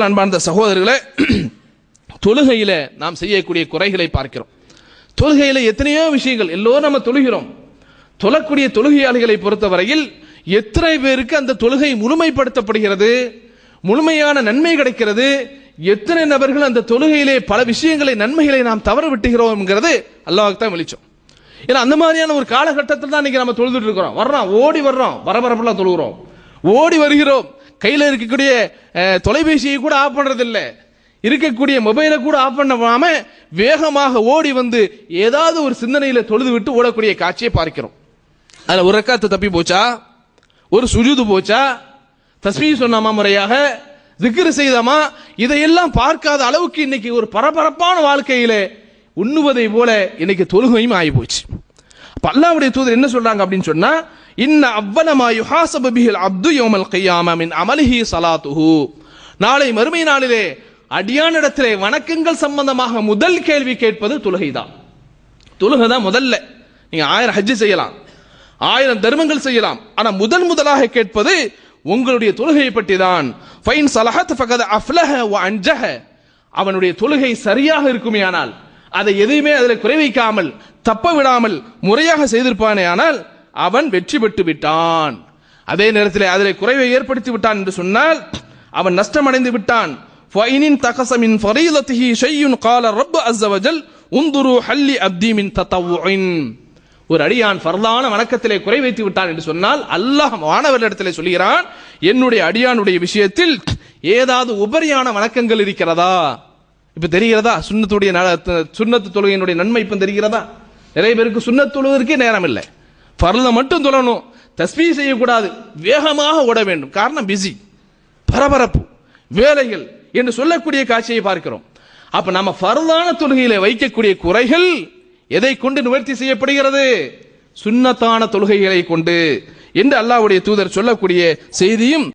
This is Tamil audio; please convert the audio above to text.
அன்பார்ந்த சகோதரர்களே, தொழுகையில நாம் செய்யக்கூடிய குறைகளை பார்க்கிறோம். தொழுகையில எத்தனையோ விஷயங்கள், எல்லோரும் நம்ம தொழுகிறோம். தொழக்கூடிய தொழுகையாளிகளை பொறுத்தவரையில் எத்தனை பேருக்கு அந்த தொழுகை முழுமைப்படுத்தப்படுகிறது, முழுமையான நன்மை கிடைக்கிறது, எத்தனை நபர்கள் அந்த தொழுகையிலே பல விஷயங்களை நன்மைகளை நாம் தவற விட்டுகிறோம்ங்கிறது அல்லாஹ்வுக்கு தான் வெளிச்சம். ஏன்னா அந்த மாதிரியான ஒரு காலகட்டத்தில் தான் இன்னைக்கு நம்ம தொழுதுட்டு இருக்கிறோம். வர்றோம், ஓடி வர்றோம், பரபரப்பெல்லாம் தொழுகிறோம், ஓடி வருகிறோம். கையில் இருக்கக்கூடிய தொலைபேசியை கூட ஆஃப் பண்றது இல்லை, இருக்கக்கூடிய மொபைலை கூட ஆஃப் பண்ணாம வேகமாக ஓடி வந்து ஏதாவது ஒரு சிந்தனையில தொழுது விட்டு ஓடக்கூடிய காட்சியை பார்க்கிறோம். அதுல ஒரு ரக்காத்து தப்பி போச்சா, ஒரு சுஜூது போச்சா, தஸ்பீஹ் சொன்னாமா, முறையாக திக்ர் செய்தாமா, இதையெல்லாம் பார்க்காத அளவுக்கு இன்னைக்கு ஒரு பரபரப்பான வாழ்க்கையிலே உண்ணுவதை போல இன்னைக்கு தொழுகையும் ஆகி போச்சு. அப்ப அல்லாஹ்வுடைய தூதர் என்ன சொல்றாங்க அப்படின்னு சொன்னா, இன்ன அவ்வல மா யுஹாஸபு பிஹில் அப்து யௌமல் கியாமா மின் அமலிஹி ஸலாத்துஹு, நாளை மறுமை நாளிலே அடியானிடத்திலே வணக்கங்கள் சம்பந்தமாக முதல் கேள்வி கேட்பது தொழுகைதான். தொழுகை தான் முதல்ல. நீங்க 1000 ஹஜ் செய்யலாம், 1000 தர்மங்கள் செய்யலாம், ஆனா முதலாக கேட்பது உங்களுடைய தொழுகையை பற்றி தான். ஃபைன் ஸலஹத் ஃபகத் அஃப்லஹ வ அன்ஜஹ, அவனுடைய தொழுகை சரியாக இருக்குமேயானால், அதை எதையுமே அதில் குறை வைக்காமல் தப்ப விடாமல் முறையாக செய்திருப்பானே ஆனால் அவன் வெற்றி பெற்று விட்டான். அதே நேரத்தில் அதில் குறைவை ஏற்படுத்தி விட்டான் என்று சொன்னால் அவன் நஷ்டமடைந்து விட்டான். ஃபைனின் தகஸ மின் ஃபரீலத்திஹி ஷையுன் கால ரப் அஸ்ஸ வஜல் உன்துரு ஹல்லி அப்தி மின் தத்தவ்வுஇன், ஒரு அடியான் ஃபர்லான வணக்கத்திலே குறை வைத்து விட்டான் என்று சொன்னால் அல்லாஹ் மாணவர்களிடத்திலே சொல்கிறான், என்னுடைய அடியானுடைய விஷயத்தில் ஏதாவது உபரியான வணக்கங்கள் இருக்கிறதா? இப்ப தெரிகிறதா சுன்னத்து தொழுகையினுடைய நன்மை இப்ப தெரிகிறதா? நிறைய பேருக்கு சுன்னத் தொழுவதற்கே நேரம் இல்லை, ஃபர்ல மட்டும் தொழணும், தஸ்பீஹ் செய்யக்கூடாது, வேகமாக ஓட வேண்டும். காரணம் பிஸி, பரபரப்பு, வேலைகள் என்று சொல்லக்கூடிய காட்சியை பார்க்கிறோம். அப்ப நம்ம ஃபர்லான தொழுகையில வைக்கக்கூடிய குறைகள் எதை கொண்டு நிவர்த்தி செய்யப்படுகிறது? சுன்னத்தான தொழுகைகளை கொண்டு என்று அல்லாஹ்வுடைய தூதர் சொல்லக்கூடிய செய்தியும்